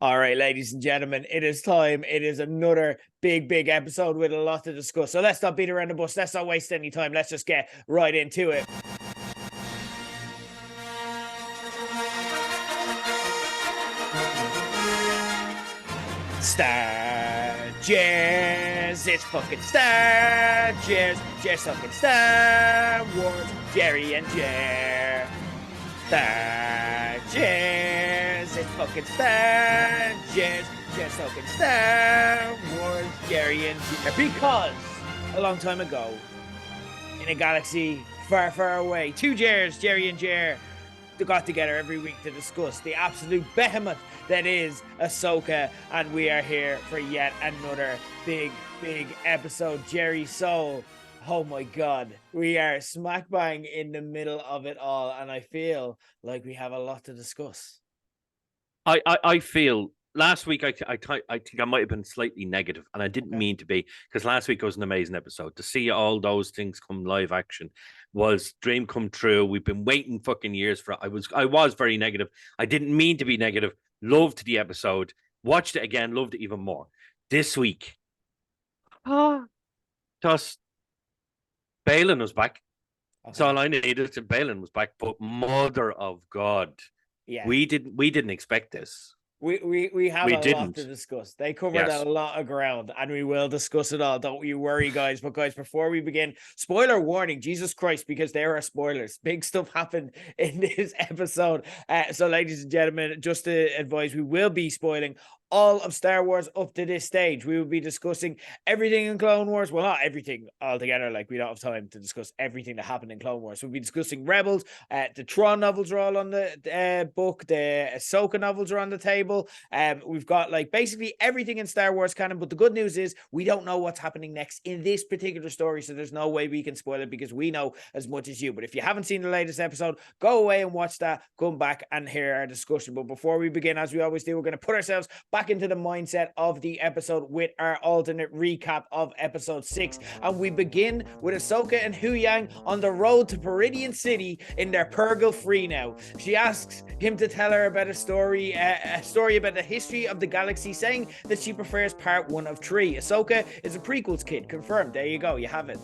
All right, ladies and gentlemen, it is time. It is another big episode with a lot to discuss. So let's not beat around the bush. Let's not waste any time. Let's just get right into it. Star Cheers, it's fucking Star Cheers, just fucking Star Wars, Jerry and Jer. Star Cheers, it's fucking Star Cheers, just fucking Star Wars, Jerry and Jer. Because a long time ago, in a galaxy far away, two Jers, Jerry and Jer, got together every week to discuss the absolute behemoth that is Ahoka, and we are here for yet another big episode. Jerry Soul, oh my god, we are smack bang in the middle of it all, and I feel like we have a lot to discuss. I feel last week I think I might have been slightly negative, and I didn't mean to be, because last week was an amazing episode. To see all those things come live action was dream come true. We've been waiting fucking years for it. I was very negative. I didn't mean to be negative. Loved the episode. Watched it again. Loved it even more. This week, just Balin was back. Okay. So all I needed to Balin was back. But mother of God, yeah, we didn't expect this. We have a lot to discuss. They covered a lot of ground, and we will discuss it all. Don't you worry, guys. But guys, before we begin, spoiler warning, Jesus Christ, because there are spoilers. Big stuff happened in this episode. So ladies and gentlemen, just to advise, we will be spoiling all of Star Wars up to this stage. We will be discussing everything in Clone Wars. Well, not everything altogether. Like, we don't have time to discuss everything that happened in Clone Wars. We'll be discussing Rebels. The Tron novels are all on the book. The Ahsoka novels are on the table. We've got like basically everything in Star Wars canon. But the good news is we don't know what's happening next in this particular story. So there's no way we can spoil it because we know as much as you. But if you haven't seen the latest episode, go away and watch that. Come back and hear our discussion. But before we begin, as we always do, we're going to put ourselves back into the mindset of the episode with our alternate recap of episode 6, and we begin with Ahsoka and Huyang on the road to Peridian City in their Purgle Free now. She asks him to tell her about a story about the history of the galaxy, saying that she prefers part 1 of 3. Ahsoka is a prequels kid, confirmed. There you go, you have it.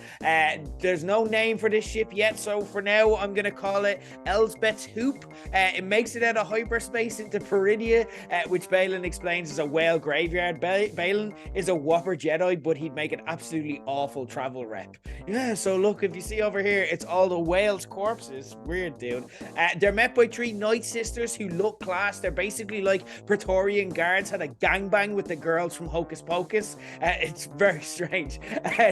There's no name for this ship yet, so for now I'm gonna call it Elsbeth's Hoop. It makes it out of hyperspace into Peridia, which Balin explains is a whale graveyard. Balin is a whopper Jedi, but he'd make an absolutely awful travel rep. Yeah, so look, if you see over here, it's all the whales' corpses. Weird, dude. They're met by 3 Night Sisters who look class. They're basically like Praetorian guards had a gangbang with the girls from Hocus Pocus. It's very strange.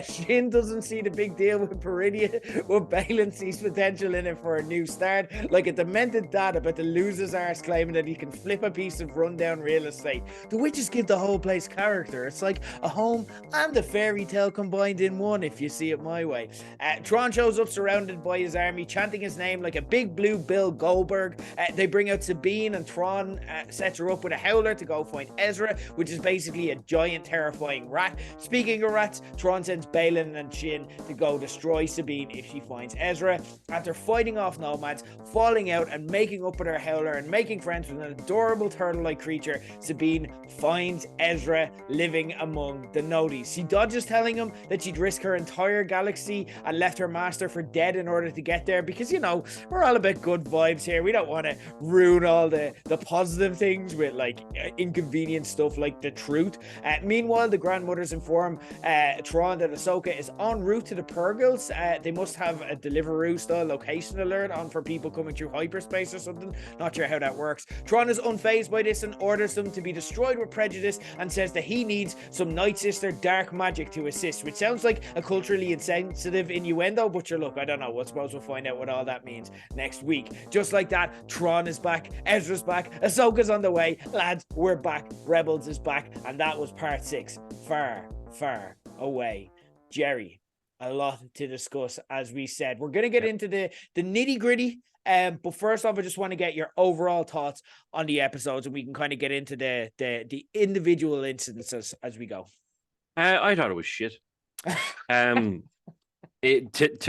Shin doesn't see the big deal with Peridia, but Balin sees potential in it for a new start, like a demented dad about to lose his arse, claiming that he can flip a piece of rundown real estate. The witches give the whole place character. It's like a home and a fairy tale combined in one, if you see it my way. Tron shows up surrounded by his army, chanting his name like a big blue Bill Goldberg. They bring out Sabine, and Tron sets her up with a howler to go find Ezra, which is basically a giant terrifying rat. Speaking of rats, Tron sends Balin and Shin to go destroy Sabine if she finds Ezra. After fighting off nomads, falling out and making up with her howler and making friends with an adorable turtle-like creature, Sabine finds Ezra living among the Nodis. She dodges telling him that she'd risk her entire galaxy and left her master for dead in order to get there, because, you know, we're all about good vibes here. We don't want to ruin all the positive things with like inconvenient stuff like the truth. Meanwhile, the grandmothers inform Tron that Ahsoka is en route to the Purgles. They must have a Deliveroo style location alert on for people coming through hyperspace or something. Not sure how that works. Tron is unfazed by this and orders them to be destroyed with prejudice, and says that he needs some Night Sister dark magic to assist, which sounds like a culturally insensitive innuendo, but sure, look, I don't know. I suppose we'll find out what all that means next week. Just like that, Tron is back, Ezra's back, Ahsoka's on the way. Lads, we're back. Rebels is back, and that was part 6. Far away. Jerry, a lot to discuss, as we said. We're going to get into the nitty gritty. But first off, I just want to get your overall thoughts on the episodes, and we can kind of get into the individual instances as we go. I thought it was shit. To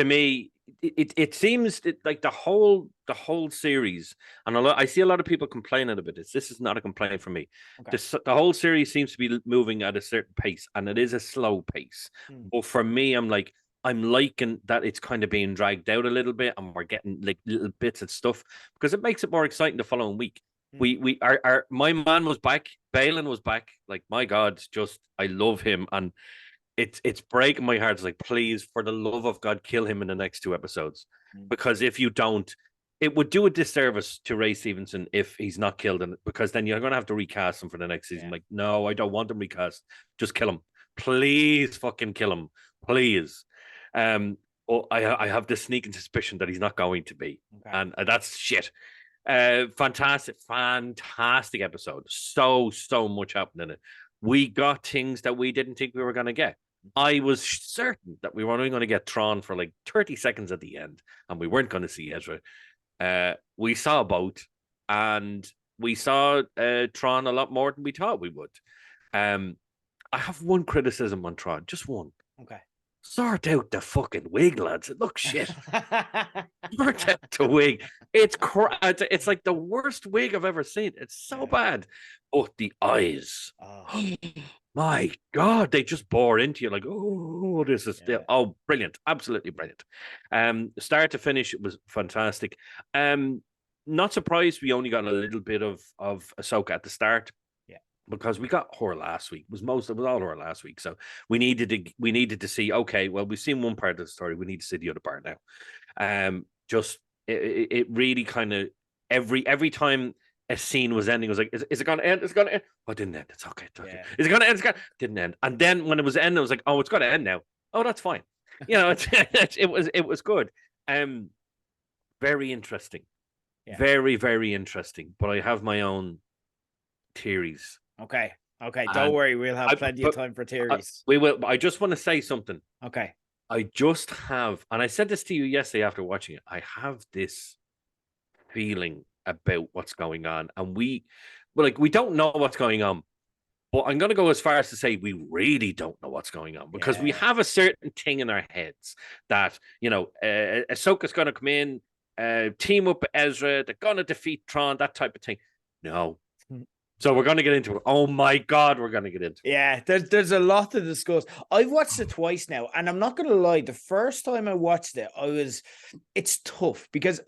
me, it seems like the whole series, and I see a lot of people complaining about this. This is not a complaint from me. Okay. The whole series seems to be moving at a certain pace, and it is a slow pace. But for me, I'm liking that it's kind of being dragged out a little bit, and we're getting like little bits of stuff because it makes it more exciting the following week. We our my man was back. Balin was back. Like, my God, just I love him, and it's breaking my heart. It's like, please, for the love of God, kill him in the next 2 episodes, because if you don't, it would do a disservice to Ray Stevenson if he's not killed, and because then you're going to have to recast him for the next season. Like, no, I don't want him recast. Just kill him, please. Fucking kill him, please. I have this sneaking suspicion that he's not going to be, and that's shit. Fantastic episode. So much happened in it. We got things that we didn't think we were going to get. I was certain that we were only going to get Tron for like 30 seconds at the end, and we weren't going to see Ezra. We saw both, and we saw Tron a lot more than we thought we would. I have one criticism on Tron, just one. Okay. Sort out the fucking wig, lads. It looks shit. Sort out the wig. It's like the worst wig I've ever seen. It's so bad. Oh, the eyes. Oh. My God, they just bore into you like, oh, this is brilliant. Absolutely brilliant. Start to finish, it was fantastic. Not surprised we only got a little bit of Ahsoka at the start. Because we got her last week. It was all her last week. So we needed to see, okay, well, we've seen one part of the story. We need to see the other part now. It really kind of every time a scene was ending, it was like, is it gonna end? It's gonna end. Oh, it didn't end. It's okay. Is it gonna end? Didn't end. And then when it was ending, it was like, oh, it's gonna end now. Oh, that's fine. It was good. Very interesting. Very, very interesting. But I have my own theories. Okay. Don't worry. We'll have plenty of time for theories. We will. I just want to say something. Okay. I just have, and I said this to you yesterday after watching it, I have this feeling about what's going on. And we don't know what's going on. But I'm going to go as far as to say we really don't know what's going on, because we have a certain thing in our heads that, Ahsoka's going to come in, team up with Ezra, they're going to defeat Tron, that type of thing. No. So we're going to get into it. Oh my God, we're going to get into it. Yeah, there's a lot to discuss. I've watched it twice now, and I'm not going to lie. The first time I watched it, it's tough because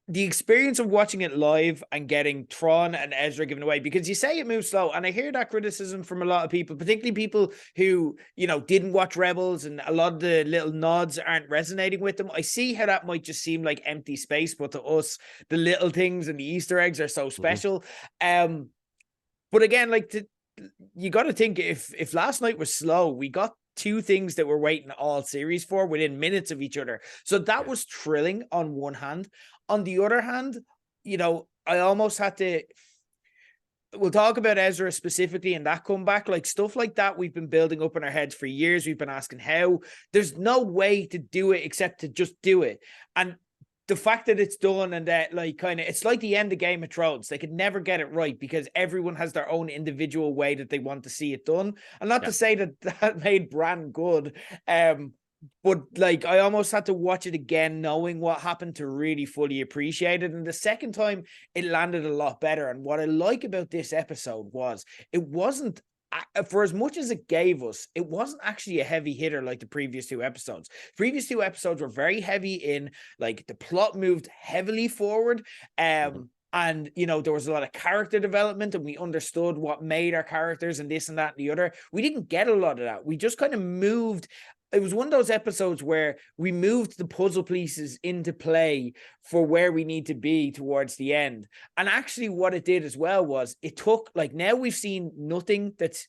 the experience of watching it live and getting Tron and Ezra given away, because you say it moves slow, and I hear that criticism from a lot of people, particularly people who, didn't watch Rebels, and a lot of the little nods aren't resonating with them. I see how that might just seem like empty space, but to us, the little things and the Easter eggs are so special. But again, you got to think, if last night was slow, we got 2 things that we're waiting all series for within minutes of each other. So that was thrilling on one hand. On the other hand, I almost had to. We'll talk about Ezra specifically and that comeback, like stuff like that. We've been building up in our heads for years. We've been asking how. There's no way to do it except to just do it. And the fact that it's done, and that it's like the end of Game of Thrones. They could never get it right because everyone has their own individual way that they want to see it done. And not to say that made Bran good. But I almost had to watch it again, knowing what happened, to really fully appreciate it. And the second time it landed a lot better. And what I like about this episode was it wasn't, for as much as it gave us, it wasn't actually a heavy hitter like the previous 2 episodes. Previous 2 episodes were very heavy in, the plot moved heavily forward. And, there was a lot of character development, and we understood what made our characters and this and that and the other. We didn't get a lot of that. We just kind of moved. It was one of those episodes where we moved the puzzle pieces into play for where we need to be towards the end. And actually what it did as well was it took, now we've seen nothing that's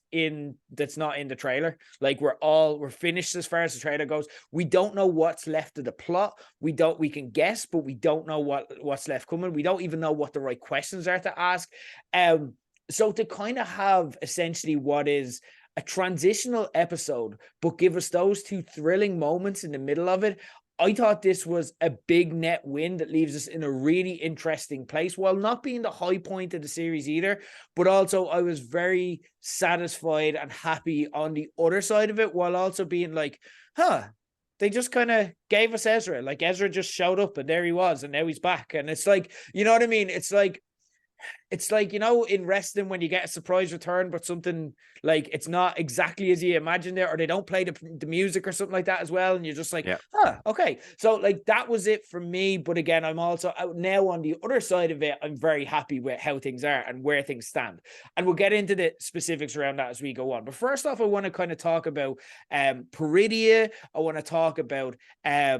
not in the trailer. We're finished as far as the trailer goes. We don't know what's left of the plot. We can guess, but we don't know what's left coming. We don't even know what the right questions are to ask. So to kind of have essentially what is a transitional episode, but give us those 2 thrilling moments in the middle of it, I thought this was a big net win that leaves us in a really interesting place, while not being the high point of the series either. But also I was very satisfied and happy on the other side of it, while also being like, they just kind of gave us Ezra. Like Ezra just showed up and there he was, and now he's back. And it's like, you know what I mean? It's like, you know, in wrestling when you get a surprise return, but something like it's not exactly as you imagined it, or they don't play the music or something like that as well. And you're just like, okay. So like that was it for me. But again, I'm also out now on the other side of it. I'm very happy with how things are and where things stand. And we'll get into the specifics around that as we go on. But first off, I want to kind of talk about Peridia. I want to talk about I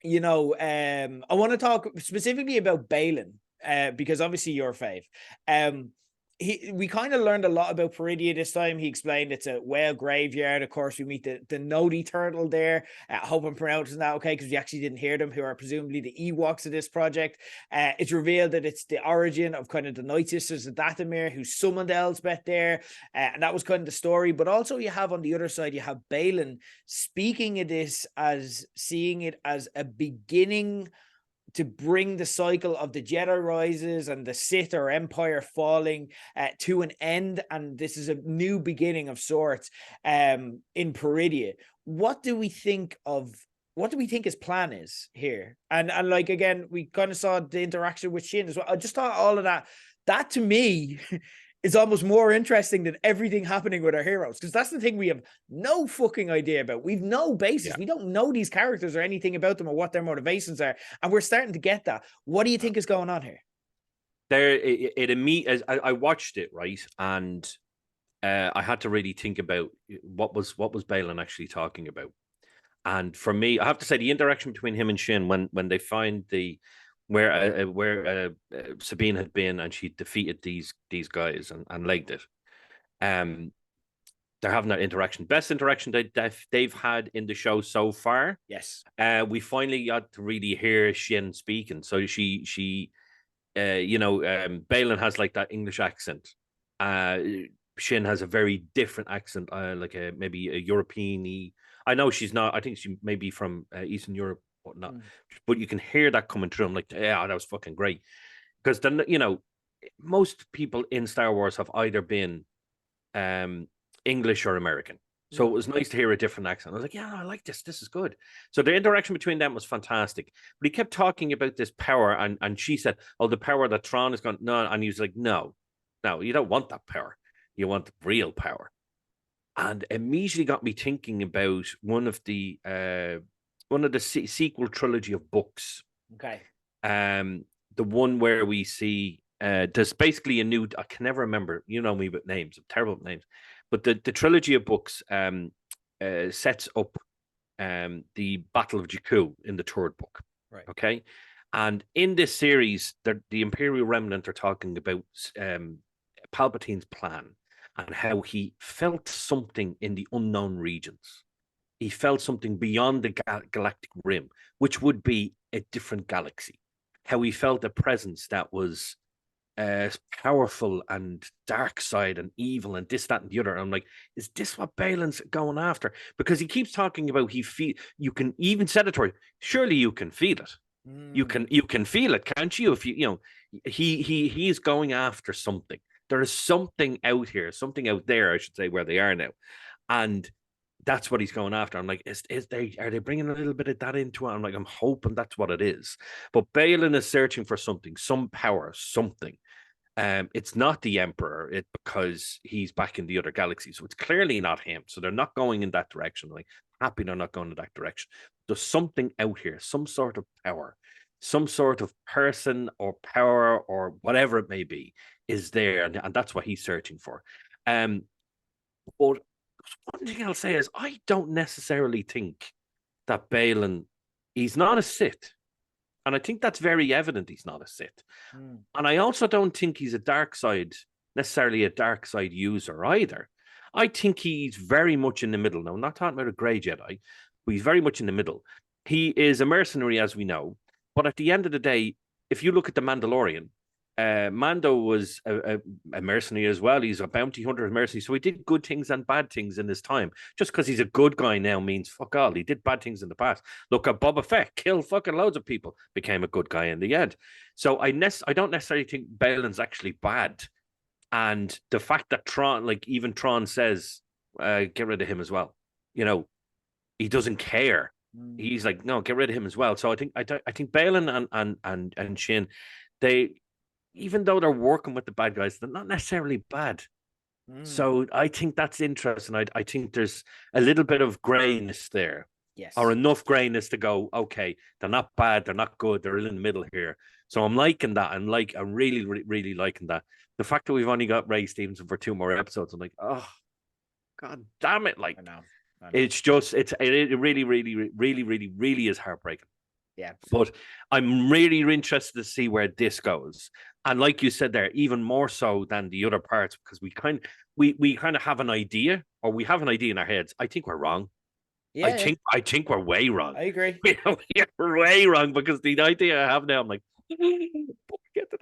want to talk specifically about Balin. Because obviously your fave. We kind of learned a lot about Peridia this time. He explained it's a whale graveyard. Of course, we meet the Nodi turtle there. I hope I'm pronouncing that okay, because we actually didn't hear them, who are presumably the Ewoks of this project. It's revealed that it's the origin of kind of the Night Sisters of Dathomir, who summoned Elsbeth there. And that was kind of the story. But also you have on the other side, you have Balin speaking of this as seeing it as a beginning to bring the cycle of the Jedi rises and the Sith or Empire falling to an end. And this is a new beginning of sorts in Peridia. What do we think his plan is here? And like, again, we kind of saw the interaction with Shin as well. I just thought all of that to me is almost more interesting than everything happening with our heroes, because that's the thing we have no fucking idea about. We've no basis. Yeah. We don't know these characters or anything about them or what their motivations are, and we're starting to get that. What do you think is going on here? I watched it, right, and I had to really think about what was Balin actually talking about. And for me, I have to say the interaction between him and Shin when they find where Sabine had been and she defeated these guys and legged it. They're having that interaction. Best interaction they've had in the show so far. Yes. We finally got to really hear Shin speaking. So Balin has like that English accent. Shin has a very different accent, like maybe a European-y. I know she's not. I think she may be from Eastern Europe, whatnot. But you can hear that coming through. I'm like, yeah, that was fucking great. Because then, most people in Star Wars have either been English or American. So it was nice to hear a different accent. I was like, yeah, I like this. This is good. So the interaction between them was fantastic. But he kept talking about this power, and she said, oh, the power that Thrawn is going, no. And he was like, no, you don't want that power. You want real power. And immediately got me thinking about one of the sequel trilogy of books. Okay. The one where we see there's basically a new. I can never remember. You know me with names. I'm terrible with names. But the trilogy of books sets up the Battle of Jakku in the third book. Right. Okay. And in this series, the Imperial Remnant are talking about Palpatine's plan and how he felt something in the unknown regions. He felt something beyond the galactic rim, which would be a different galaxy. How he felt a presence that was powerful and dark side and evil and this, that, and the other. And I'm like, is this what Balin's going after? Because he keeps talking about you can even set it toward. Surely you can feel it. You can feel it, can't you? If he is going after something. There is something out here, something out there, I should say, where they are now, and that's what he's going after. I'm like, are they bringing a little bit of that into it? I'm like, I'm hoping that's what it is. But Balin is searching for something, some power, something. It's not the Emperor, because he's back in the other galaxy, so it's clearly not him. So they're not going in that direction. Like, happy they're not going in that direction. There's something out here, some sort of power, some sort of person or power or whatever it may be is there, and that's what he's searching for. But one thing I'll say is I don't necessarily think that Balin, he's not a Sith. And I think that's very evident he's not a Sith. And I also don't think he's necessarily a dark side user either. I think he's very much in the middle. Now, I'm not talking about a grey Jedi, but he's very much in the middle. He is a mercenary, as we know. But at the end of the day, if you look at The Mandalorian, Mando was a mercenary as well. He's a bounty hunter, mercenary. So he did good things and bad things in his time. Just because he's a good guy now means fuck all. He did bad things in the past. Look at Boba Fett, killed fucking loads of people, became a good guy in the end. So I don't necessarily think Balin's actually bad. And the fact that Thrawn, like even Thrawn says, get rid of him as well. he doesn't care. He's like, no, get rid of him as well. So I think Balin and Shin, they, even though they're working with the bad guys, they're not necessarily bad. So I think that's interesting. I think there's a little bit of grayness there. Yes. Or enough grayness to go, okay, they're not bad, they're not good, they're in the middle here. So I'm liking that. I'm really, really, really liking that. The fact that we've only got Ray Stevenson for 2 more episodes, I'm like, oh, God damn it. Like, I know. It's just, it really, really, really, really, really is heartbreaking. Yeah. But I'm really interested to see where this goes. And like you said there, even more so than the other parts, because we kind of have an idea, or we have an idea in our heads. I think we're wrong. Yeah, I think we're way wrong. I agree. We're way wrong, because the idea I have now, I'm like, get to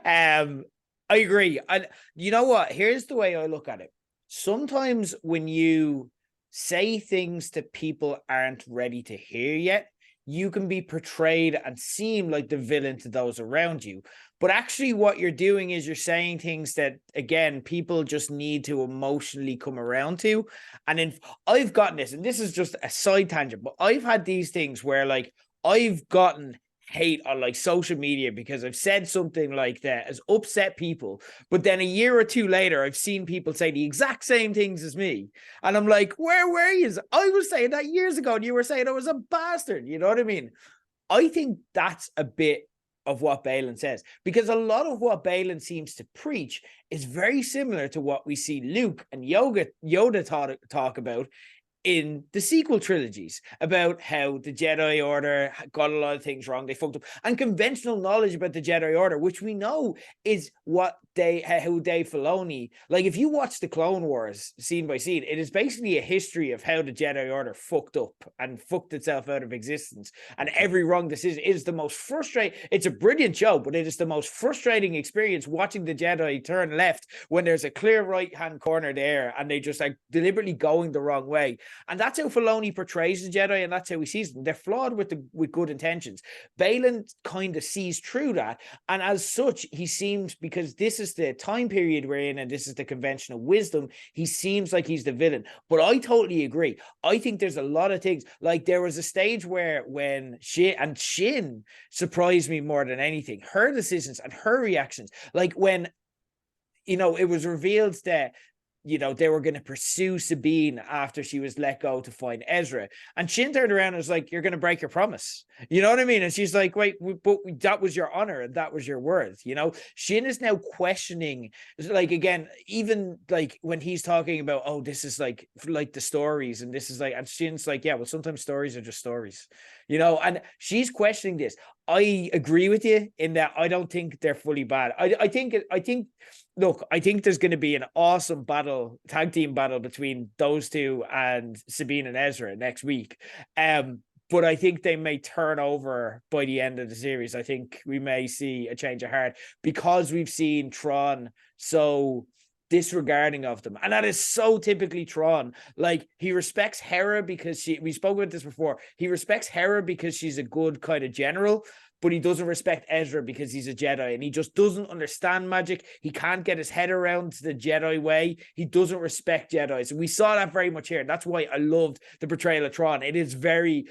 that. I agree. And you know what? Here's the way I look at it. Sometimes when you say things that people aren't ready to hear yet, you can be portrayed and seem like the villain to those around you. But actually what you're doing is you're saying things that, again, people just need to emotionally come around to. And I've gotten this, and this is just a side tangent, but I've had these things where, like, I've gotten hate on, like, social media because I've said something like that has upset people, but then a year or two later I've seen people say the exact same things as me, and I'm like, where were you? I was saying that years ago and you were saying I was a bastard. You know what I mean? I think that's a bit of what Balin says, because a lot of what Balin seems to preach is very similar to what we see Luke and Yoda talk about in the sequel trilogies, about how the Jedi Order got a lot of things wrong, they fucked up, and conventional knowledge about the Jedi Order, which we know is how Dave Filoni, like, if you watch the Clone Wars scene by scene, it is basically a history of how the Jedi Order fucked up and fucked itself out of existence, and every wrong decision is the most frustrating. It's a brilliant show, but it is the most frustrating experience watching the Jedi turn left when there's a clear right hand corner there and they just, like, deliberately going the wrong way. And that's how Filoni portrays the Jedi, and that's how he sees them. They're flawed with good intentions. Balin kind of sees through that, and as such, he seems, because this is the time period we're in and this is the conventional wisdom, he seems like he's the villain. But I totally agree. I think there's a lot of things, like there was a stage where when Shin surprised me more than anything. Her decisions and her reactions, like when, you know, it was revealed that, you know, they were going to pursue Sabine after she was let go to find Ezra. And Shin turned around and was like, you're going to break your promise. You know what I mean? And she's like, wait, but that was your honor and that was your word. You know, Shin is now questioning, like, again, even like when he's talking about, oh, this is like the stories, and this is like, and Shin's like, yeah, well, sometimes stories are just stories, you know, and she's questioning this. I agree with you in that I don't think they're fully bad. I think look, I think there's going to be an awesome tag team battle between those two and Sabine and Ezra next week. But I think they may turn over by the end of the series. I think we may see a change of heart because we've seen Tron so disregarding of them. And that is so typically Tron. Like, he respects Hera because we spoke about this before. He respects Hera because she's a good kind of general, but he doesn't respect Ezra because he's a Jedi, and he just doesn't understand magic. He can't get his head around the Jedi way. He doesn't respect Jedi. So we saw that very much here. And that's why I loved the portrayal of Tron. It is very,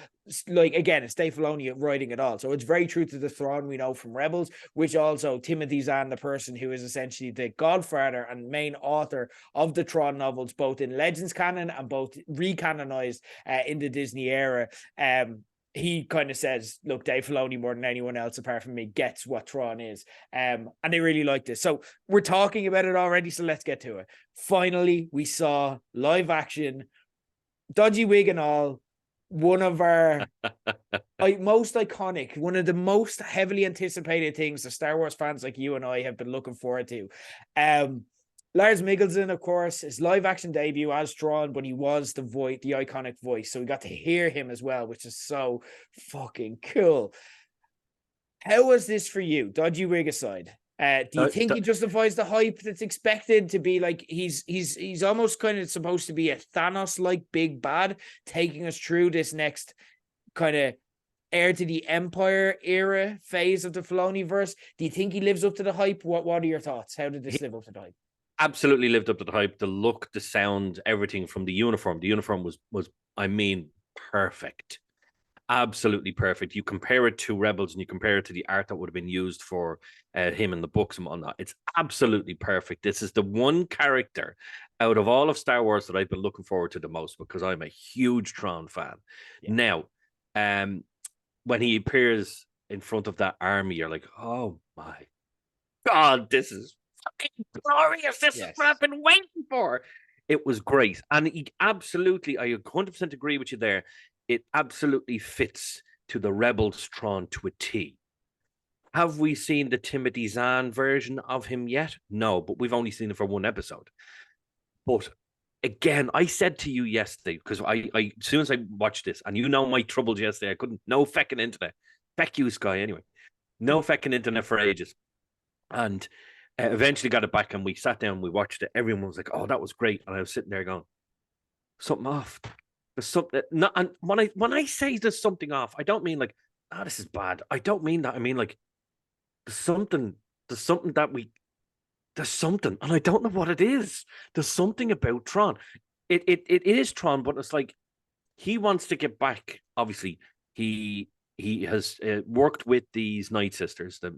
like, again, it's Dave Filoni writing it all. So it's very true to the Thrawn we know from Rebels, which also Timothy Zahn, the person who is essentially the godfather and main author of the Tron novels, both in Legends canon and both recanonized in the Disney era. He kind of says, look, Dave Filoni, more than anyone else apart from me, gets what Tron is. And they really like this. So we're talking about it already, so let's get to it. Finally, we saw live action, dodgy wig and all, one of our most iconic, one of the most heavily anticipated things the Star Wars fans like you and I have been looking forward to. Lars Mikkelsen, of course, his live action debut as Thrawn, but he was the iconic voice. So we got to hear him as well, which is so fucking cool. How was this for you? Dodgy wig aside. Do you think he justifies the hype that's expected to be like, he's almost kind of supposed to be a Thanos-like big bad, taking us through this next kind of heir to the Empire era phase of the Filoni-verse? Do you think he lives up to the hype? What are your thoughts? How did this live up to the hype? Absolutely lived up to the hype. The look, the sound, everything from the uniform. The uniform was I mean, perfect. Absolutely perfect. You compare it to Rebels and you compare it to the art that would have been used for him in the books and whatnot. It's absolutely perfect. This is the one character out of all of Star Wars that I've been looking forward to the most because I'm a huge Tron fan. Yeah. Now, when he appears in front of that army, you're like, oh my God, this is fucking glorious. This is what I've been waiting for. It was great. And he absolutely, I 100% agree with you there. It absolutely fits to the Rebels Tron to a T. Have we seen the Timothy Zahn version of him yet? No, but we've only seen it for one episode. But again, I said to you yesterday, because I as soon as I watched this, and you know my troubles yesterday, I couldn't, no fecking internet. Feck you, Sky, anyway. No fecking internet for ages. And eventually got it back and we sat down and we watched it. Everyone was like, oh, that was great. And I was sitting there going, something off. There's something. Not, and when I say there's something off, I don't mean like, oh, this is bad. I don't mean that. I mean like, there's something there's something. And I don't know what it is. There's something about Tron. It is Tron, but it's like, he wants to get back. Obviously, he has worked with these Night Sisters, the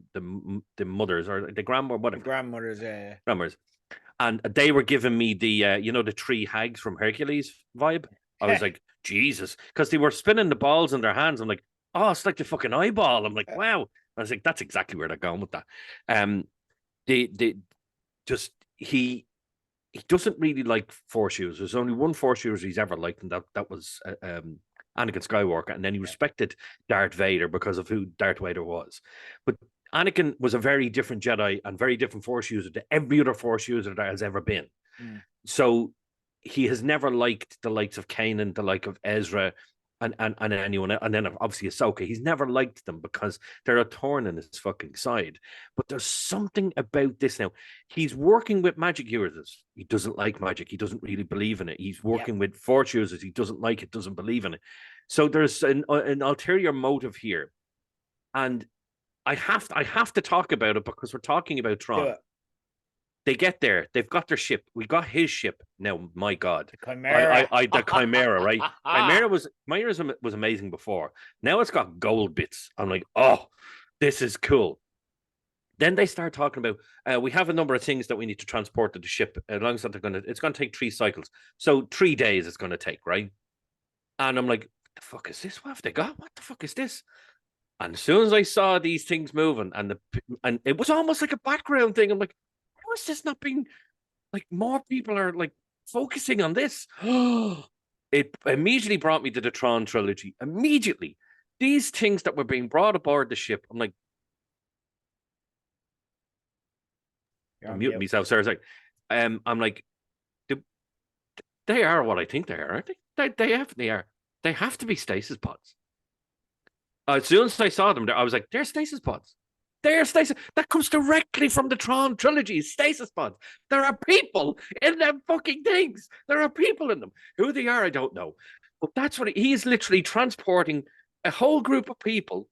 mothers or the grandmother, whatever. The grandmothers, yeah. Grandmothers. And they were giving me the, the three hags from Hercules vibe. I was like, Jesus. Because they were spinning the balls in their hands. I'm like, oh, it's like the fucking eyeball. I'm like, wow. I was like, that's exactly where they're going with that. He doesn't really like Force users. There's only one Force user he's ever liked, and that was Anakin Skywalker. And then he respected Darth Vader because of who Darth Vader was. But Anakin was a very different Jedi and very different Force user to every other Force user that has ever been. So he has never liked the likes of Kanan, the like of Ezra, and anyone, and then obviously Ahsoka. He's never liked them because they're a thorn in his fucking side. But there's something about this now. He's working with magic users. He doesn't like magic. He doesn't really believe in it. He's working with Force users. He doesn't like it, doesn't believe in it. So there's an ulterior motive here. And I have to talk about it because we're talking about Tron. Yeah. They get there. They've got their ship. We got his ship. Now, my God. The Chimera. The Chimera, right? Chimera was amazing before. Now it's got gold bits. I'm like, oh, this is cool. Then they start talking about, we have a number of things that we need to transport to the ship. As long as it's going to take 3 cycles. So 3 days it's going to take, right? And I'm like, what the fuck is this? What have they got? What the fuck is this? And as soon as I saw these things moving and it was almost like a background thing, I'm like, how is this not being, like, more people are like focusing on this? It immediately brought me to the Tron trilogy. Immediately. These things that were being brought aboard the ship, I'm like, I'm muting myself, sorry. I'm like, they are what I think they are, aren't they? They have to be stasis pods. As soon as I saw them, I was like, they're stasis pods. They're stasis. That comes directly from the Tron trilogy, stasis pods. There are people in them fucking things. There are people in them. Who they are, I don't know. But that's what he is literally transporting a whole group of people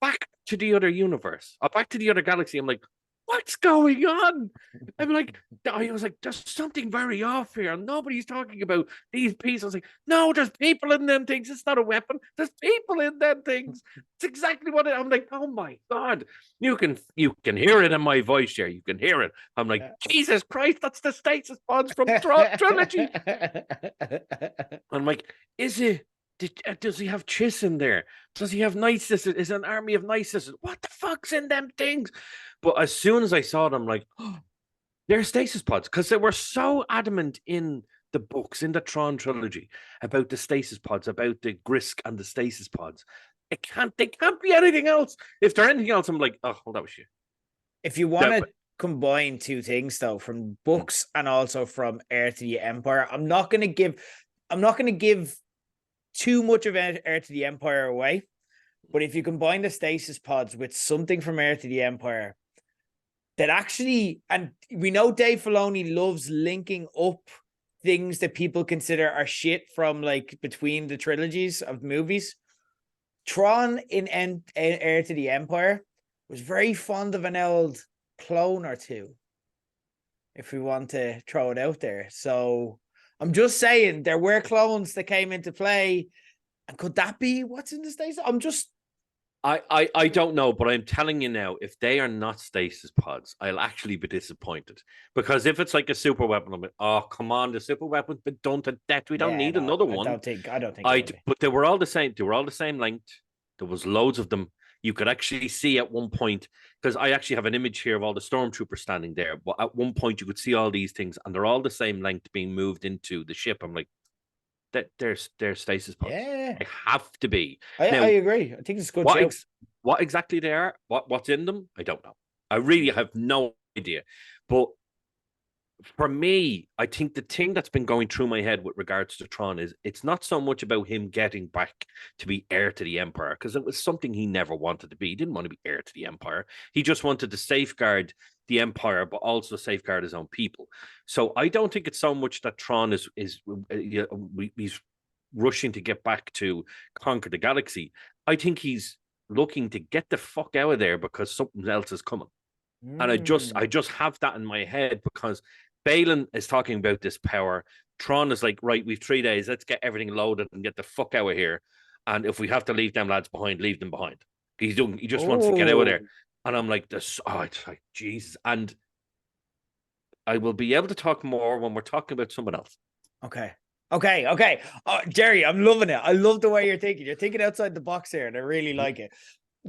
back to the other universe, or back to the other galaxy. I'm like, what's going on? I'm like, I was like, there's something very off here. Nobody's talking about these pieces. I was like, no, there's people in them things. It's not a weapon. There's people in them things. It's exactly what I'm like, oh my God. You can hear it in my voice here. You can hear it. I'm like, Jesus Christ, that's the stasis pods from Tron Trilogy. I'm like, is it? Does he have Chiss in there? Does he have Night Sisters? Is it an army of Night Sisters? What the fuck's in them things? But as soon as I saw them, like, oh, they're stasis pods, because they were so adamant in the books, in the Tron trilogy, about the stasis pods, about the Grisk and the stasis pods. They can't be anything else. If they're anything else, I'm like, oh, well, that was shit. If you want to combine two things, though, from books and also from Heir to the Empire, I'm not going to give too much of Heir to the Empire away, but if you combine the stasis pods with something from Heir to the Empire that actually, and we know Dave Filoni loves linking up things that people consider are shit from, like, between the trilogies of movies. Tron in Heir to the Empire was very fond of an old clone or two, if we want to throw it out there. So I'm just saying there were clones that came into play, and could that be what's in the States? I don't know, but I'm telling you now, if they are not stasis pods, I'll actually be disappointed. Because if it's like a super weapon, I'm like, oh come on, the super weapon's been done to death. We don't need another one. I don't think but they were all the same. They were all the same length. There was loads of them. You could actually see at one point, because I actually have an image here of all the stormtroopers standing there. But at one point you could see all these things, and they're all the same length being moved into the ship. I'm like, that they're stasis pods. Yeah, they have to be. I agree. I think it's a good show. What exactly they are, what's in them, I don't know. I really have no idea. But for me, I think the thing that's been going through my head with regards to Tron is it's not so much about him getting back to be heir to the Empire, because it was something he never wanted to be. He didn't want to be heir to the Empire. He just wanted to safeguard the Empire, but also safeguard his own people. So I don't think it's so much that Tron is he's rushing to get back to conquer the galaxy. I think he's looking to get the fuck out of there because something else is coming. And I just have that in my head because Balin is talking about this power. Tron is like, right, we've 3 days. Let's get everything loaded and get the fuck out of here. And if we have to leave them lads behind, leave them behind. He just wants to get out of there. And I'm like, it's like, Jesus. And I will be able to talk more when we're talking about someone else. Okay. Oh, Jerry, I'm loving it. I love the way you're thinking. You're thinking outside the box here, and I really like it.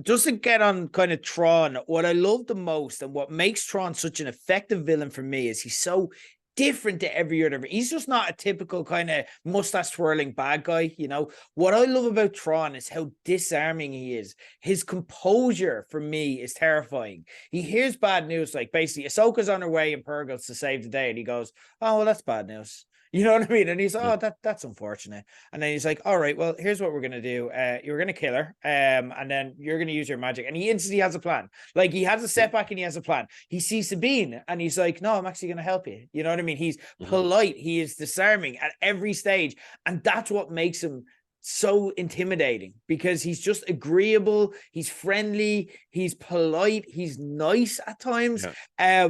Just to get on kind of Tron, what I love the most and what makes Tron such an effective villain for me is he's so different to every other. He's just not a typical kind of mustache twirling bad guy. You know, what I love about Tron is how disarming he is. His composure for me is terrifying. He hears bad news, like basically Ahsoka's on her way in Purgles to save the day, and he goes, oh, well, that's bad news. You know what I mean? And he's, oh, that's unfortunate. And then he's like, all right, well, here's what we're going to do. You're going to kill her. And then you're going to use your magic. And he instantly has a plan. Like he has a setback and he has a plan. He sees Sabine and he's like, no, I'm actually going to help you. You know what I mean? He's polite. He is disarming at every stage. And that's what makes him so intimidating because he's just agreeable. He's friendly. He's polite. He's nice at times. Yeah.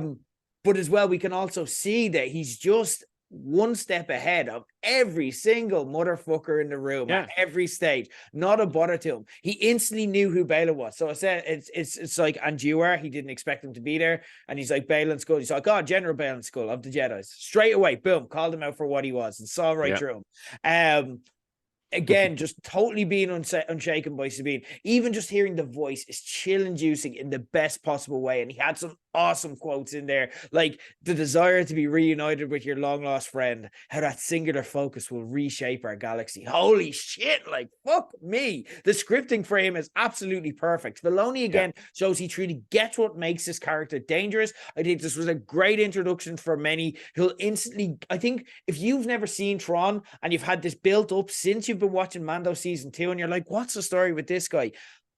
But as well, we can also see that he's just one step ahead of every single motherfucker in the room at every stage. Not a bother to him. He instantly knew who Balin was. So I said it's like, and you are. He didn't expect him to be there, and he's like, Balin Skull. He's like, oh, General Balin Skull of the Jedi's. Straight away, boom, called him out for what he was and saw right through him. Again, just totally being unshaken by Sabine. Even just hearing the voice is chill-inducing in the best possible way. And he had some awesome quotes in there, like the desire to be reunited with your long-lost friend, how that singular focus will reshape our galaxy. Holy shit, like, fuck me. The scripting for him is absolutely perfect. Filoni, again, shows he truly gets what makes this character dangerous. I think this was a great introduction for many. He'll instantly, I think, if you've never seen Tron and you've had this built up since you've been watching Mando season 2 and you're like, what's the story with this guy?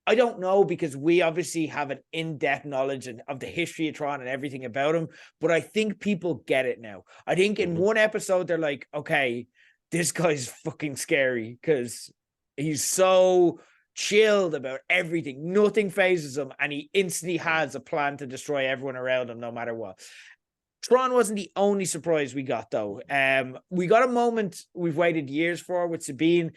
I don't know, because we obviously have an in-depth knowledge of the history of Tron and everything about him, but I think people get it now. I think in one episode, they're like, okay, this guy's fucking scary because he's so chilled about everything. Nothing phases him, and he instantly has a plan to destroy everyone around him no matter what. Tron wasn't the only surprise we got, though. We got a moment we've waited years for with Sabine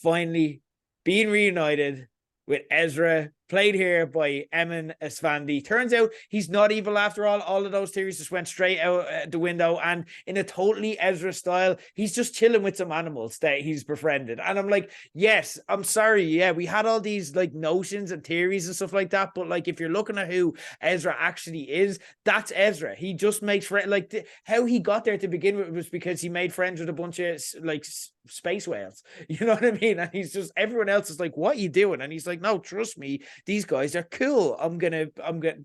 finally being reunited with Ezra, played here by Emin Esfandi. Turns out he's not evil after all. All of those theories just went straight out the window. And in a totally Ezra style, he's just chilling with some animals that he's befriended. And I'm like, yes, I'm sorry. Yeah, we had all these like notions and theories and stuff like that. But like, if you're looking at who Ezra actually is, that's Ezra. He just makes friends. Like how he got there to begin with was because he made friends with a bunch of like space whales. You know what I mean? And he's just, everyone else is like, what are you doing? And he's like, no, trust me, these guys are cool.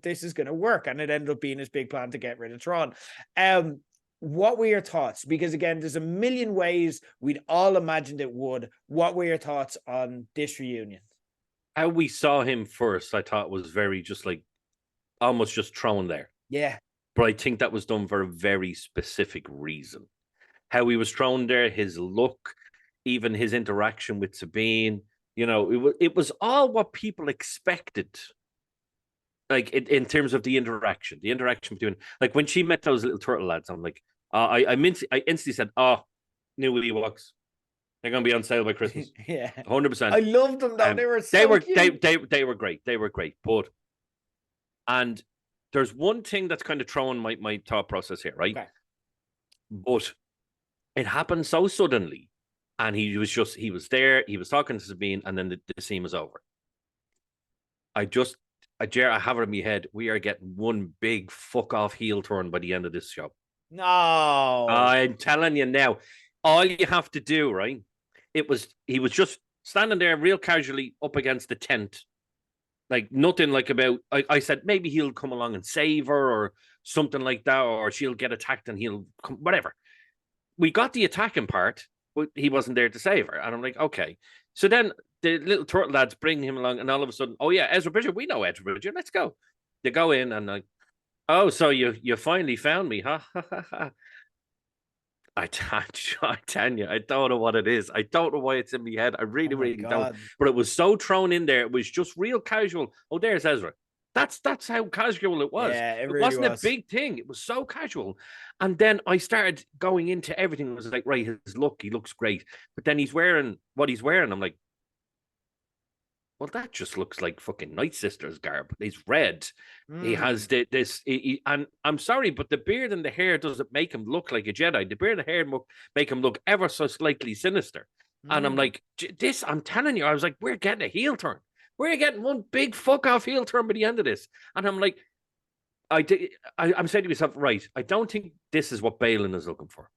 This is gonna work. And it ended up being his big plan to get rid of Tron. What were your thoughts? Because again, there's a million ways we'd all imagined it would. What were your thoughts on this reunion? How we saw him first, I thought was very just like almost just thrown there. Yeah. But I think that was done for a very specific reason. How he was thrown there, his look, even his interaction with Sabine, you know, it was all what people expected. Like in terms of the interaction between, like when she met those little turtle lads, I'm like, I instantly said, oh, new Ewoks. They're going to be on sale by Christmas. Yeah, 100%. I loved them though. They were so cute. They were great. They were great. And there's one thing that's kind of throwing my thought process here, right? Okay. But it happened so suddenly, and he was there, he was talking to Sabine, and then the scene was over. I have it in my head. We are getting one big fuck off heel turn by the end of this show. No, I'm telling you now. All you have to do, right? He was just standing there real casually up against the tent. Like nothing like about I said maybe he'll come along and save her or something like that, or she'll get attacked and he'll come, whatever. We got the attacking part, but he wasn't there to save her. And I'm like, okay. So then the little turtle lads bring him along, and all of a sudden, oh yeah, Ezra Bridger, we know Ezra Bridger, let's go. They go in and like, oh, so you finally found me, huh? I tell you, I don't know what it is. I don't know why it's in my head. I really don't. But it was so thrown in there. It was just real casual. Oh, there's Ezra. That's how casual it was. Yeah, it really wasn't a big thing. It was so casual. And then I started going into everything. It was like, right, his look, he looks great. But then he's wearing what he's wearing. I'm like, well, that just looks like fucking Night Sister's garb. He's red. He has this, and I'm sorry, but the beard and the hair doesn't make him look like a Jedi. The beard and the hair make him look ever so slightly sinister. And I'm like, I'm telling you, I was like, we're getting a heel turn. We're getting one big fuck off heel turn by the end of this. And I'm like, I'm saying to myself, right, I don't think this is what Baylan is looking for.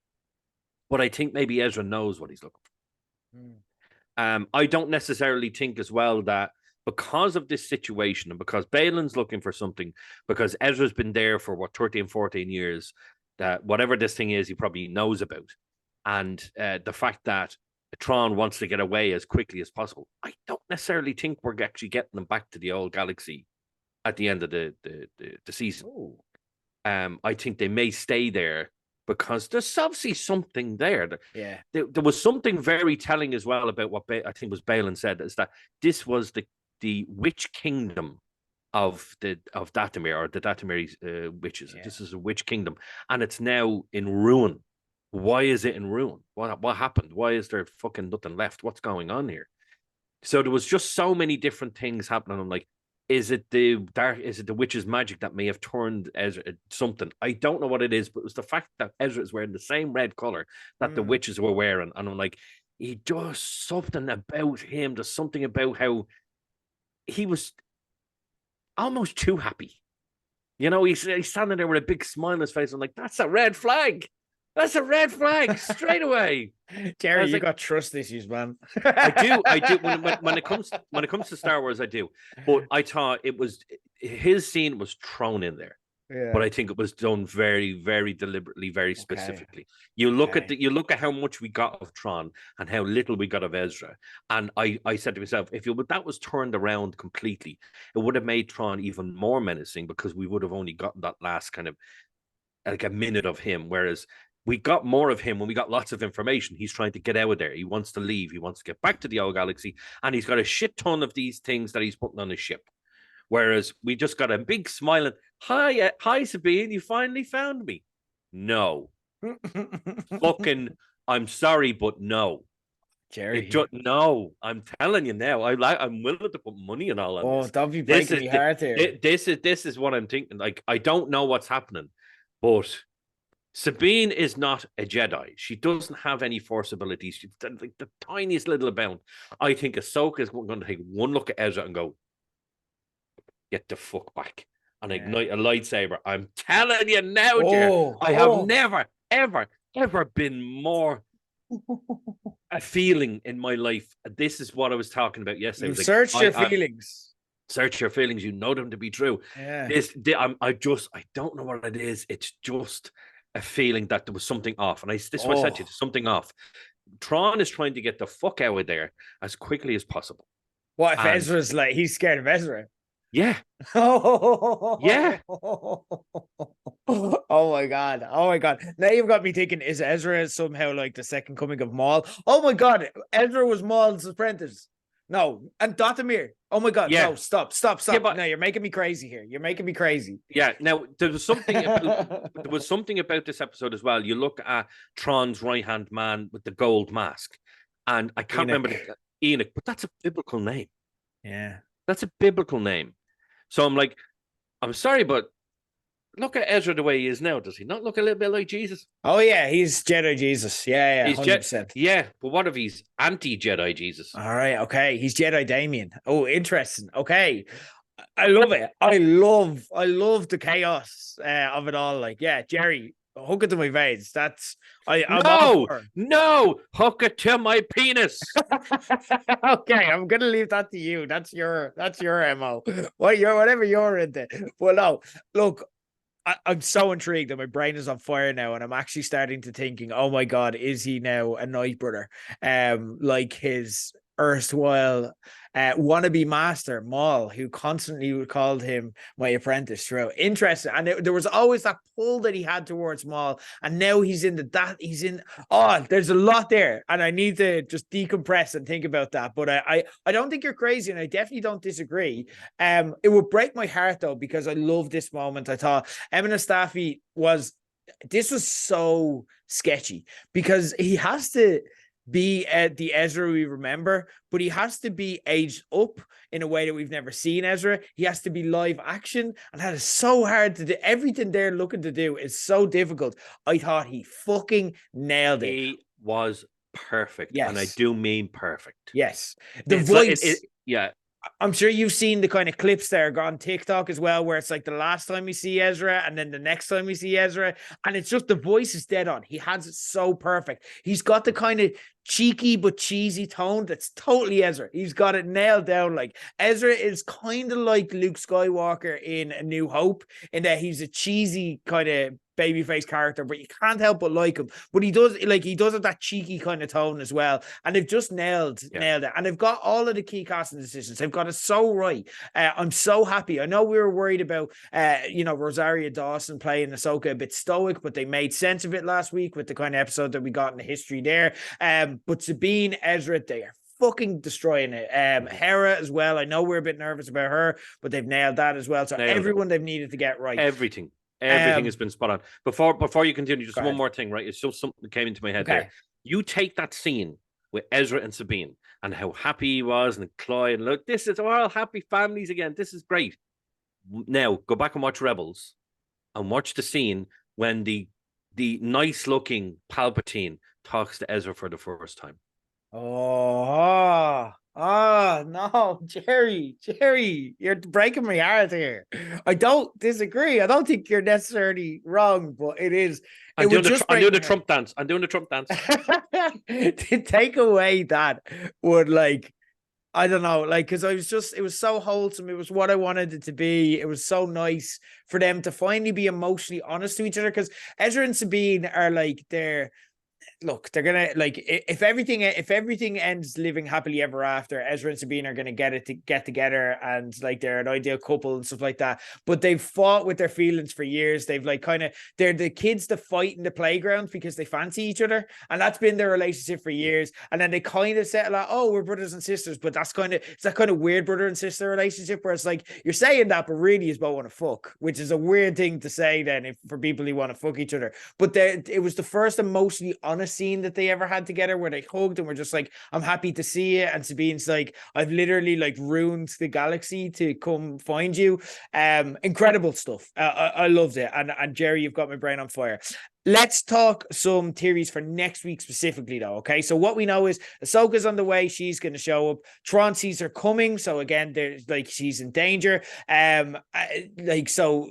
But I think maybe Ezra knows what he's looking for. I don't necessarily think as well that because of this situation and because Baylan's looking for something, because Ezra's been there for 13, 14 years, that whatever this thing is, he probably knows about. And the fact that Tron wants to get away as quickly as possible, I don't necessarily think we're actually getting them back to the old galaxy at the end of the season. I think they may stay there, because there's obviously something there. Yeah. There was something very telling as well about what I think was Baylan said, is that this was the witch kingdom of Dathomir, or the Dathomir witches. Yeah. This is a witch kingdom, and it's now in ruin. Why is it in ruin? What happened? Why is there fucking nothing left? What's going on here? So there was just so many different things happening. I'm like, is it the witch's magic that may have turned Ezra something? I don't know what it is, but it was the fact that Ezra is wearing the same red color that the witches were wearing. And I'm like, he does something about him. There's something about how he was almost too happy. You know, he's standing there with a big smile on his face. I'm like, that's a red flag. That's a red flag straight away. Jerry, you got trust issues, man. I do. When it comes to Star Wars, I do. But I thought his scene was thrown in there. Yeah. But I think it was done very, very deliberately, very specifically. You look at how much we got of Tron and how little we got of Ezra. And I said to myself, if that was turned around completely, it would have made Tron even more menacing, because we would have only gotten that last kind of like a minute of him. Whereas we got more of him when we got lots of information. He's trying to get out of there. He wants to leave. He wants to get back to the old galaxy. And he's got a shit ton of these things that he's putting on his ship. Whereas we just got a big smiling, hi, Sabine, you finally found me. No. Fucking, I'm sorry, but no. Jerry. No, I'm telling you now. I'm willing to put money and all on this. Don't be breaking me heart here. This is what I'm thinking. Like, I don't know what's happening, but Sabine is not a Jedi. She doesn't have any Force abilities. She's like the tiniest little amount. I think Ahsoka is going to take one look at Ezra and go, get the fuck back, and ignite a lightsaber. I'm telling you now, Jer, I have never, ever been more a feeling in my life. This is what I was talking about yesterday. You've searched your feelings. Search your feelings. You know them to be true. Yeah. I don't know what it is. It's just a feeling that there was something off. And this is what I said to you, something off. Tron is trying to get the fuck out of there as quickly as possible. What if Ezra's like, he's scared of Ezra? Yeah. Yeah. Oh my God. Now you've got me thinking, is Ezra somehow like the second coming of Maul? Oh my God. Ezra was Maul's apprentice. No, and Dathomir. Oh my God! Yeah. No, stop! Yeah, but, no, you're making me crazy here. You're making me crazy. Yeah. Now there was something about this episode as well. You look at Tron's right hand man with the gold mask, and I can't remember Enoch, but that's a biblical name. Yeah, that's a biblical name. So I'm like, I'm sorry, but look at Ezra the way he is now. Does he not look a little bit like Jesus? Oh yeah, he's Jedi Jesus. Yeah, He's 100%. Yeah, but what if he's anti-Jedi Jesus? All right, okay. He's Jedi Damien. Oh, interesting. Okay. I love it. I love the chaos of it all. Like, yeah, Jerry, hook it to my veins. That's I'm all for. No, hook it to my penis. Okay, I'm gonna leave that to you. That's your MO. Whatever you're into. Well, no, look, I'm so intrigued and my brain is on fire now, and I'm actually starting to thinking, oh my God, is he now a Night Brother? Like his erstwhile wannabe master Maul, who constantly called him my apprentice throughout. Interesting. And there was always that pull that he had towards Maul, and now he's in there's a lot there, and I need to just decompress and think about that. But I don't think you're crazy, and I definitely don't disagree. It would break my heart though, because I love this moment. I thought Eminem Staffy was so sketchy, because he has to be the Ezra we remember, but he has to be aged up in a way that we've never seen Ezra. He has to be live action, and that is so hard to do. Everything they're looking to do is so difficult. I thought he fucking nailed it. He was perfect. Yes. And I do mean perfect. Yes. The voice. Yeah. I'm sure you've seen the kind of clips there on TikTok as well, where it's like the last time we see Ezra and then the next time we see Ezra, and it's just the voice is dead on. He has it so perfect. He's got the kind of cheeky but cheesy tone that's totally Ezra. He's got it nailed down. Like, Ezra is kind of like Luke Skywalker in A New Hope, in that he's a cheesy kind of babyface character, but you can't help but like him. But he does have that cheeky kind of tone as well, and they've just nailed it. And they've got all of the key casting decisions. They've got it so right. I'm so happy. I know we were worried about Rosario Dawson playing Ahsoka a bit stoic, but they made sense of it last week with the kind of episode that we got in the history there. But Sabine, Ezra, they are fucking destroying it. Hera as well. I know we're a bit nervous about her, but they've nailed that as well. So everyone they've needed to get right. Everything has been spot on. Before you continue, just one more thing, right? It's just something that came into my head there. You take that scene with Ezra and Sabine and how happy he was, and Clyde, and look, we're all happy families again. This is great. Now go back and watch Rebels, and watch the scene when the nice looking Palpatine talks to Ezra for the first time. Oh no, Jerry, you're breaking my heart here. I don't disagree. I don't think you're necessarily wrong, but it is. I'm doing the Trump dance. To take away that would, like, I don't know, like, because it was so wholesome. It was what I wanted it to be. It was so nice for them to finally be emotionally honest to each other, because Ezra and Sabine are like, they're gonna, like, if everything ends living happily ever after, Ezra and Sabine are gonna get together, and like they're an ideal couple and stuff like that. But they've fought with their feelings for years. They've like they're the kids that fight in the playground because they fancy each other, and that's been their relationship for years. And then they kind of settle out, oh, we're brothers and sisters, but it's that kind of weird brother and sister relationship where it's like you're saying that, but really you both want to fuck, which is a weird thing to say then for people who want to fuck each other. But it was the first emotionally honest scene that they ever had together, where they hugged and were just like, I'm happy to see you. And Sabine's like, I've literally like ruined the galaxy to come find you. Incredible stuff. I loved it. And Jerry, you've got my brain on fire. Let's talk some theories for next week specifically, though. Okay, so what we know is Ahsoka's on the way. She's going to show up. Tron sees her coming, so again, there's like, she's in danger. So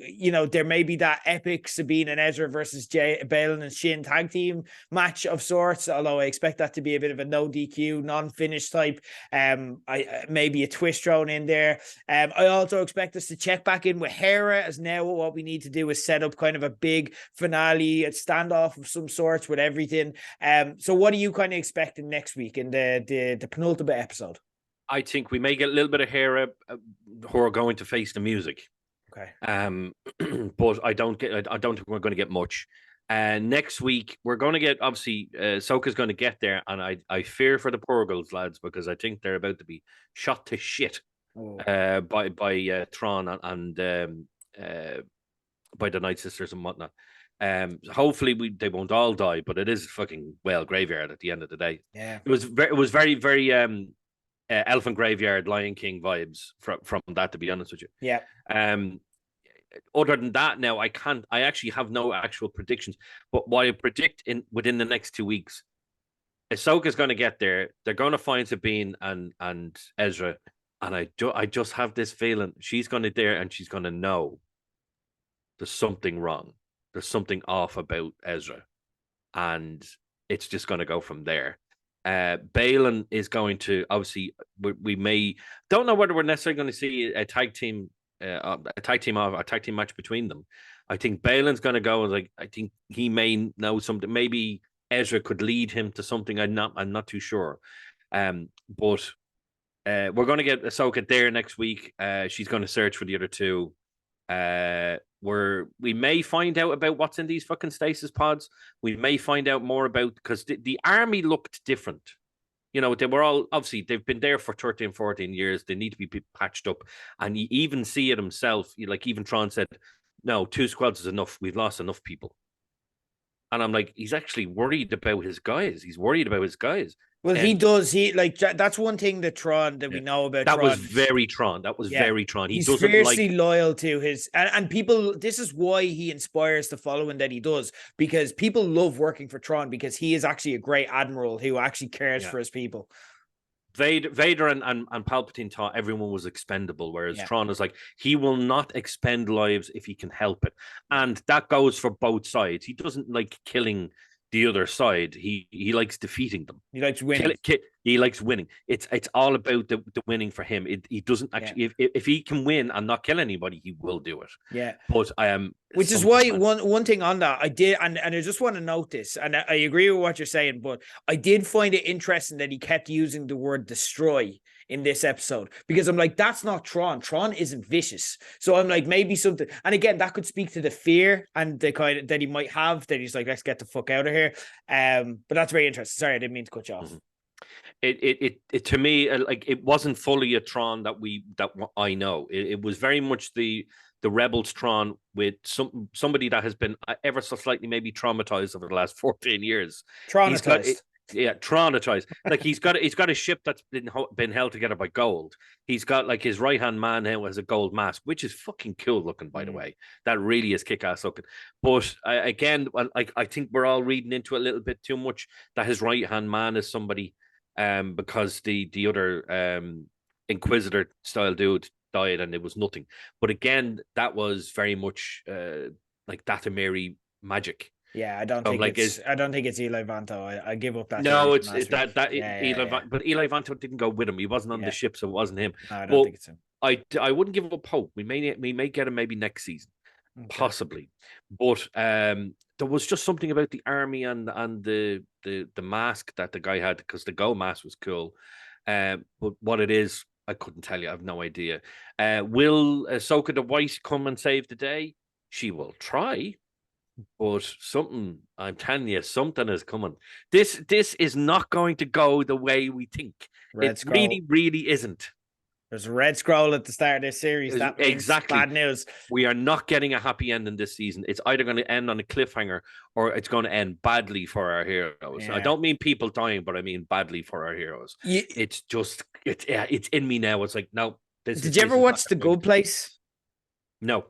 there may be that epic Sabine and Ezra versus Balin and Shin tag team match of sorts. Although I expect that to be a bit of a no DQ, non-finish type. Maybe a twist thrown in there. I also expect us to check back in with Hera, as now what we need to do is set up kind of a big finale. It's standoff of some sorts with everything. So what are you kind of expecting next week in the penultimate episode? I think we may get a little bit of Hera who are going to face the music. Okay. But I don't think we're going to get much. Next week, we're going to get, obviously, Ahsoka's going to get there, and I fear for the Purgles, lads, because I think they're about to be shot to shit by Thrawn and by the Night Sisters and whatnot. Hopefully they won't all die, but it is fucking graveyard at the end of the day. Yeah, it was very very Elephant Graveyard, Lion King vibes from that, to be honest with you. Yeah. Other than that, now I actually have no actual predictions, but what I predict within the next 2 weeks, Ahsoka's going to get there. They're going to find Sabine and Ezra, and I just have this feeling she's going to there and she's going to know there's something wrong. There's something off about Ezra, and it's just going to go from there. Balin is going to, obviously, we don't know whether we're necessarily going to see a tag team match between them. I think Balin's going to go, like, I think he may know something. Maybe Ezra could lead him to something. I'm not too sure. But we're going to get Ahsoka there next week. She's going to search for the other two. We may find out about what's in these fucking stasis pods. We may find out more about, because the army looked different. You know, they were all, obviously, they've been there for 13, 14 years. They need to be patched up. And you even see it himself. Like, even Tron said, no, 2 squads is enough. We've lost enough people. And I'm like, he's actually worried about his guys. Well, he does. That's one thing that Tron, that we know about. That was very Tron. Very Tron. He's fiercely loyal to his, and people, this is why he inspires the following that he does, because people love working for Tron, because he is actually a great admiral who actually cares for his people. Vader and Palpatine thought everyone was expendable, whereas Tron is like, he will not expend lives if he can help it. And that goes for both sides. He doesn't like killing the other side. He likes defeating them. He likes winning. He likes winning. It's all about the winning for him. He doesn't actually, if he can win and not kill anybody, he will do it. Yeah. But which is why one thing on that, I did, and I just want to note this, and I agree with what you're saying, but I did find it interesting that he kept using the word destroy in this episode, because I'm like, that's not Tron. Tron isn't vicious. So I'm like, maybe something, and again, that could speak to the fear and the kind of, that he might have, that he's like, let's get the fuck out of here. But that's very interesting. Sorry, I didn't mean to cut you off. It to me, like, it wasn't fully a Tron that I know. It was very much the Rebels Tron, with somebody that has been ever so slightly maybe traumatized over the last 14 years. Traumatized. Traumatized. Like, he's got a ship that's been held together by gold. He's got, like, his right-hand man now has a gold mask, which is fucking cool looking, by the way. That really is kick-ass looking. But again, I think we're all reading into it a little bit too much, that his right-hand man is somebody, because the other Inquisitor style dude died and it was nothing. But again, that was very much like Dathomiri magic. Yeah, I don't think it's Eli Vanto. I give up that. No, it's that but Eli Vanto didn't go with him. He wasn't on the ship, so it wasn't him. No, I don't think it's him. I wouldn't give up hope. We may get him maybe next season, possibly. But there was just something about the army and the mask that the guy had, because the Go mask was cool. But what it is, I couldn't tell you. I have no idea. Will Ahsoka the White come and save the day? She will try. But something, I'm telling you, something is coming. This is not going to go the way we think. It really, really isn't. There's a red scroll at the start of this series. That means exactly bad news. We are not getting a happy ending this season. It's either going to end on a cliffhanger or it's going to end badly for our heroes. Yeah. I don't mean people dying, but I mean badly for our heroes. It's just, it's in me now. It's like, no. Did you ever watch The Good Place? No.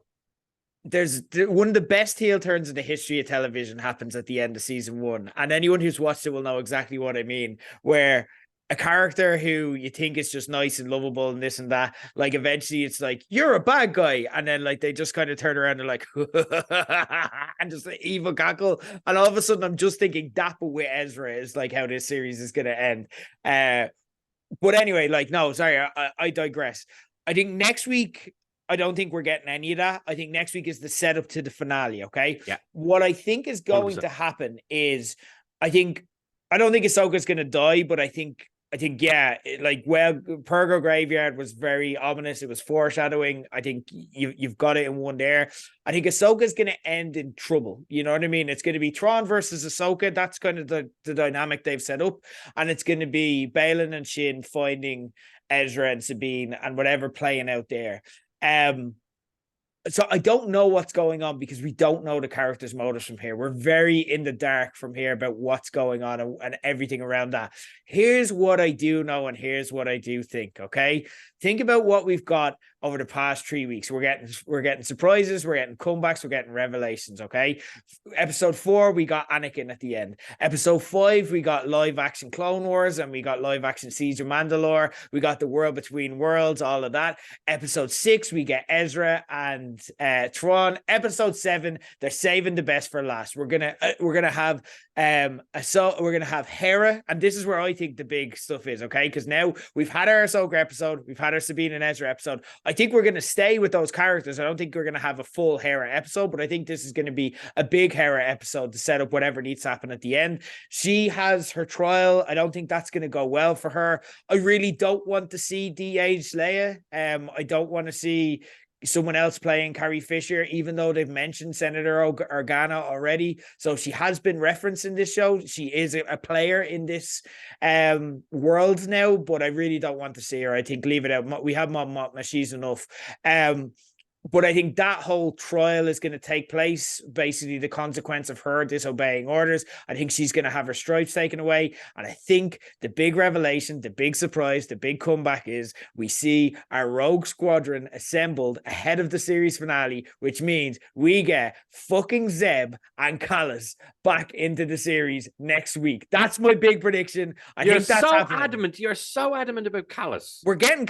There's one of the best heel turns in the history of television happens at the end of season 1. And anyone who's watched it will know exactly what I mean, where a character who you think is just nice and lovable and this and that, like, eventually it's like, you're a bad guy. And then, like, they just kind of turn around and like, and just the evil cackle. And all of a sudden I'm just thinking that, but with Ezra, is like how this series is going to end. But anyway, like, no, sorry, I digress. I think next week, I don't think we're getting any of that. I think next week is the setup to the finale, okay? Yeah. What I think is going 100%. To happen is, I don't think Ahsoka's going to die, but I think I think, yeah, Purgo Graveyard was very ominous. It was foreshadowing. I think you've got it in one there. I think Ahsoka's going to end in trouble. You know what I mean? It's going to be Thrawn versus Ahsoka. That's kind of the dynamic they've set up. And it's going to be Baylan and Shin finding Ezra and Sabine and whatever playing out there. So I don't know what's going on because we don't know the character's motives from here. We're very in the dark from here about what's going on and everything around that. Here's what I do know, and here's what I do think. Okay, think about what we've got over the past 3 weeks. We're getting surprises, we're getting comebacks, we're getting revelations. Okay, episode 4 we got Anakin at the end. Episode 5 we got live action Clone Wars, and we got live action Siege of Mandalore. We got the World Between Worlds, all of that. Episode 6 we get Ezra and Thrawn. Episode 7 they're saving the best for last. We're gonna have we're gonna have Hera, and this is where I think the big stuff is. Okay, because now we've had our Ahsoka episode, we've had our Sabine and Ezra episode. I think we're going to stay with those characters. I don't think we're going to have a full Hera episode, but I think this is going to be a big Hera episode to set up whatever needs to happen at the end. She has her trial. I don't think that's going to go well for her. I really don't want to see de-aged Leia. I don't want to see someone else playing Carrie Fisher, even though they've mentioned Senator Organa already. So she has been referenced in this show. She is a player in this world now, but I really don't want to see her. I think leave it out. We have Mon Mothma. She's enough. But I think that whole trial is going to take place, basically the consequence of her disobeying orders. I think she's going to have her stripes taken away. And I think the big revelation, the big surprise, the big comeback is we see our Rogue Squadron assembled ahead of the series finale, which means we get fucking Zeb and Callus back into the series next week. That's my big prediction. You're so adamant. You're so adamant about Callus. We're getting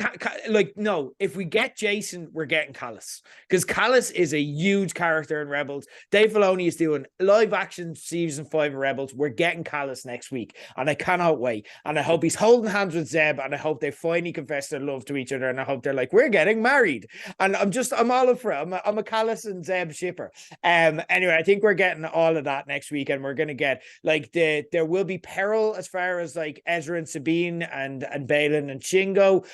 no. If we get Jason, we're getting Callus, because Callus is a huge character in Rebels. Dave Filoni is doing live action season 5 of Rebels. We're getting Callus next week, and I cannot wait. And I hope he's holding hands with Zeb, and I hope they finally confess their love to each other, and I hope they're like, we're getting married. And I'm all up for it. I'm a Callus and Zeb shipper. Anyway, I think we're getting all of that next week, and we're gonna get there will be peril as far as like Ezra and Sabine and Baylan and Shingo.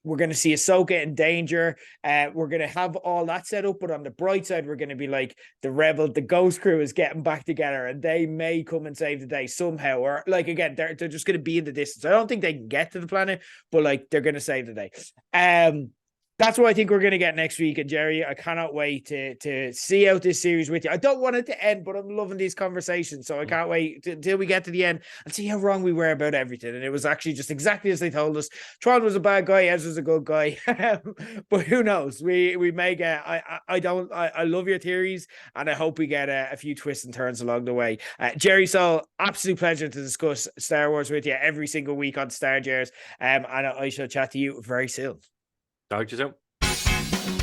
We're going to see Ahsoka in danger. We're going to have all that set up, but on the bright side, we're going to be like the Ghost Crew is getting back together, and they may come and save the day somehow. Or like again, they're just going to be in the distance. I don't think they can get to the planet, but like they're going to save the day. That's what I think we're going to get next week. And Jerry, I cannot wait to see out this series with you. I don't want it to end, but I'm loving these conversations. So I can't wait until we get to the end and see how wrong we were about everything. And it was actually just exactly as they told us. Thrawn was a bad guy. Ezra's a good guy. But who knows? We may get, I love your theories, and I hope we get a few twists and turns along the way. Jerry Soul, absolute pleasure to discuss Star Wars with you every single week on Star Jers. And I shall chat to you very soon. Talk to you soon.